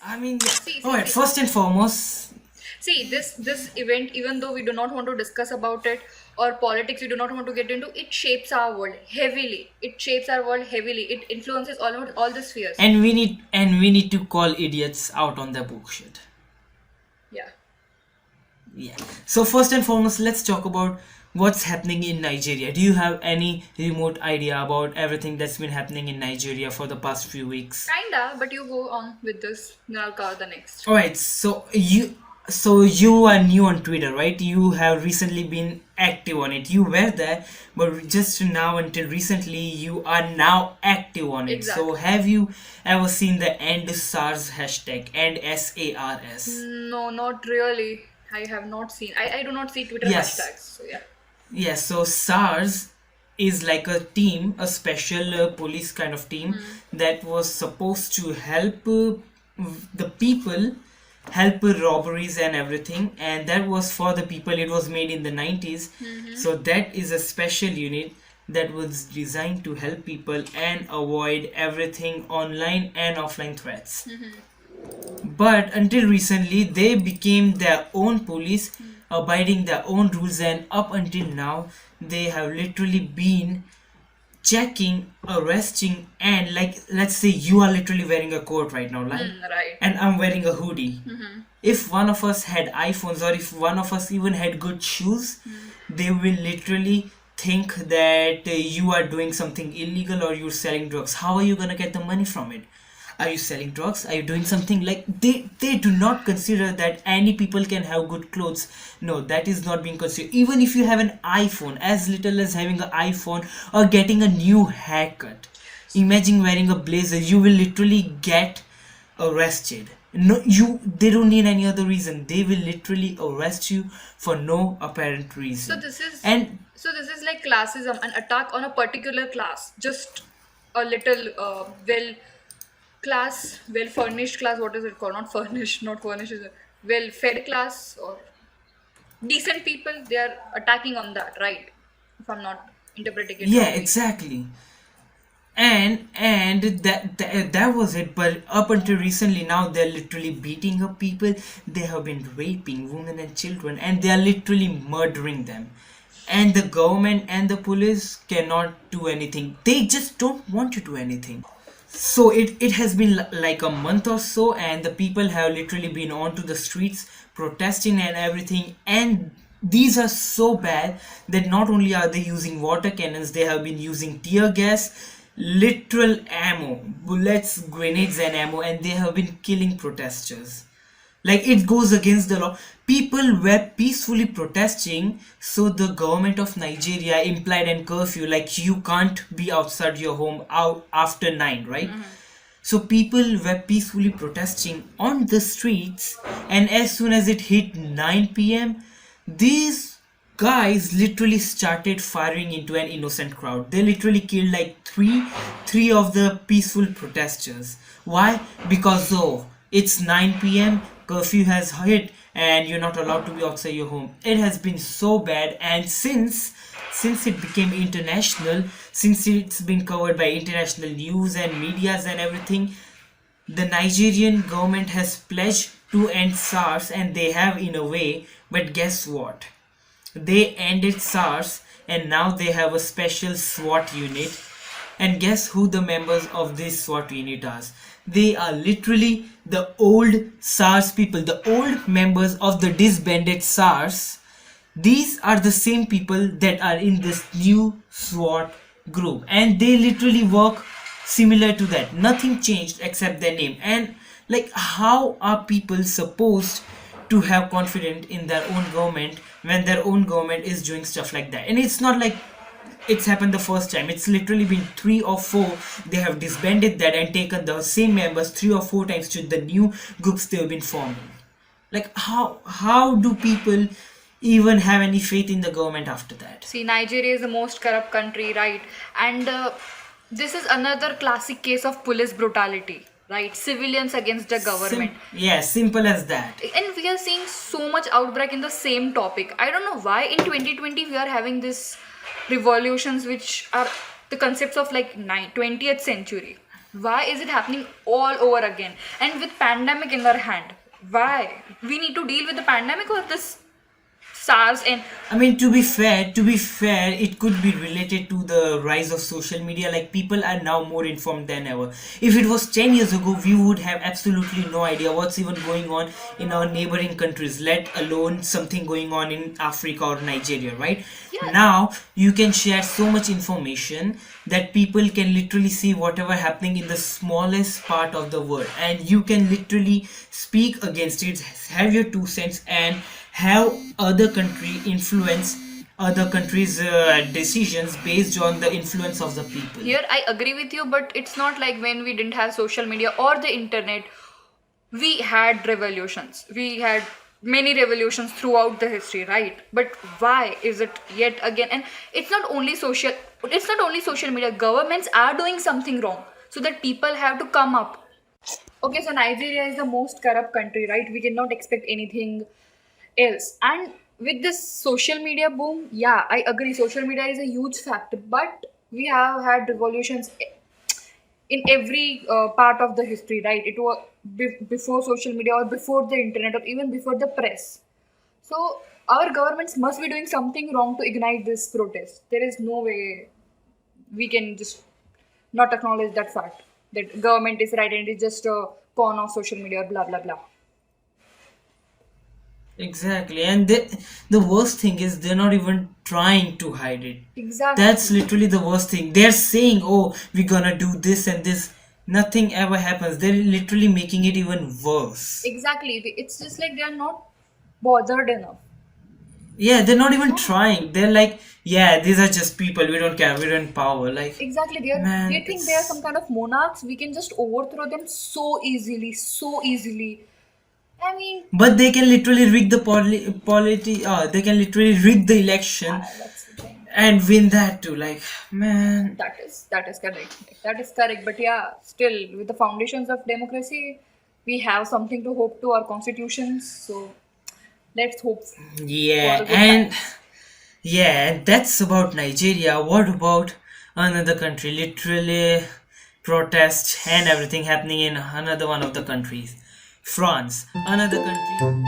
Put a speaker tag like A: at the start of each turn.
A: I mean, yeah.
B: See,
A: All
B: see,
A: right.
B: see.
A: First and foremost,
B: See, this event, even though we do not want to discuss about it or politics, we do not want to get into it, shapes our world heavily. It shapes our world heavily. It influences all the spheres.
A: and we need to call idiots out on their bullshit.
B: Yeah.
A: Yeah. So first and foremost, let's talk about what's happening in Nigeria. Do you have any remote idea about everything that's been happening in Nigeria for the past few weeks?
B: Kinda, but you go on with this, then I'll cover the next.
A: All right. So you are new on Twitter, right? You have recently been active on it. You were there, but just now until recently, you are now active on it. So
B: Exactly.
A: have you ever seen the end SARS hashtag and SARS?
B: No, not really. I have not seen. I do not see Twitter
A: Yes.
B: hashtags. So yeah.
A: Yes, so SARS is like a team, a special police kind of team that was supposed to help the people, help robberies and everything, and that was for the people. It was made in the 90s, so that is a special unit that was designed to help people and avoid everything online and offline threats. But until recently, they became their own police, abiding their own rules, and up until now, they have literally been checking, arresting, and like let's say you are literally wearing a coat right now, like,
B: Right.
A: and I'm wearing a hoodie. If one of us had iPhones or if one of us even had good shoes, they will literally think that you are doing something illegal or you're selling drugs. How are you gonna get the money from it? Are you selling drugs? Are you doing something? Like they do not consider that any people can have good clothes. No, that is not being considered. Even if you have an iPhone, as little as having an iPhone or getting a new haircut, imagine wearing a blazer, you will literally get arrested. No, you they don't need any other reason. They will literally arrest you for no apparent
B: So
A: reason.
B: this is
A: And
B: so this is like classism, an attack on a particular class, just a little well furnished class. What is it called? Not furnished, not furnished. Is it well fed class or decent people? They are attacking on that, right? If I'm not interpreting it
A: yeah,
B: wrongly.
A: exactly. And that was it. But up until recently, now they're literally beating up people. They have been raping women and children, and they are literally murdering them. And the government and the police cannot do anything. They just don't want to do anything. So it has been like a month or so, and the people have literally been onto the streets protesting and everything. And these are so bad that not only are they using water cannons, they have been using tear gas, literal ammo, bullets, grenades, and ammo, and they have been killing protesters. Like it goes against the law. People were peacefully protesting, so the government of Nigeria implied an curfew, like you can't be outside your home out after 9, right? So people were peacefully protesting on the streets, and as soon as it hit 9 p.m., these guys literally started firing into an innocent crowd. They literally killed like three of the peaceful protesters. Why? Because it's 9 p.m., curfew has hit, and you're not allowed to be outside your home. It has been so bad, and since it became international, since it's been covered by international news and medias and everything, the Nigerian government has pledged to end SARS, and they have in a way. But guess what? They ended SARS, and now they have a special SWAT unit. And guess who the members of this SWAT unit are? They are literally the old SARS people, the old members of the disbanded SARS. These are the same people that are in this new SWAT group, and they literally work similar to that. Nothing changed except their name. And like, how are people supposed to have confidence in their own government when their own government is doing stuff like that? And it's not like it's happened the first time. It's literally been three or four. They have disbanded that and taken the same members three or four times to the new groups they've been forming. Like, how do people even have any faith in the government after that?
B: See, Nigeria is the most corrupt country, right? And this is another classic case of police brutality, right? Civilians against the government.
A: Yeah, simple as that.
B: And we are seeing so much outbreak in the same topic. I don't know why in 2020 we are having this revolutions which are the concepts of like 20th century. Why is it happening all over again? And with pandemic in our hand, why? We need to deal with the pandemic or this SARS and
A: I mean, to be fair, it could be related to the rise of social media. Like, people are now more informed than ever. If it was 10 years ago, we would have absolutely no idea what's even going on in our neighboring countries, let alone something going on in Africa or Nigeria, right?
B: yeah,
A: Now, you can share so much information that people can literally see whatever happening in the smallest part of the world, and you can literally speak against it, have your 2 cents, and have other country influence other countries' decisions based on the influence of the people.
B: here I agree with you, but it's not like when we didn't have social media or the internet, we had revolutions. We had many revolutions throughout the history, right? But why is it yet again? And it's not only social media. Governments are doing something wrong. So that people have to come up. Okay, so Nigeria is the most corrupt country, right? We cannot expect anything else. And with this social media boom, yeah, I agree. Social media is a huge factor, but we have had revolutions in every part of the history, right? It was before social media or before the internet or even before the press. So our governments must be doing something wrong to ignite this protest. There is no way we can just not acknowledge that fact that government is right and it's just a pawn of social media or blah blah blah.
A: Exactly, and the worst thing is they're not even trying to hide it. That's
B: Exactly.
A: literally the worst thing. They're saying, "Oh, we're gonna do this and this." Nothing ever happens. They're literally making it even worse.
B: Exactly. It's just like they are not bothered enough.
A: Yeah, they're not even trying. They're like, "Yeah, these are just people. We don't care. We're in power." Like,
B: Exactly. They
A: man,
B: think they are some
A: it's
B: kind of monarchs. We can just overthrow them so easily, so easily. I mean,
A: but they can literally rig the they can literally rig the election
B: that's the thing.
A: and win that too. Like, man,
B: That is correct. That is correct. But yeah, still with the foundations of democracy, we have something to hope to our constitutions. So let's hope for
A: yeah,
B: the good
A: and
B: times.
A: yeah, and that's about Nigeria. What about another country? Literally, protests and everything happening in another one of the countries, France, another country.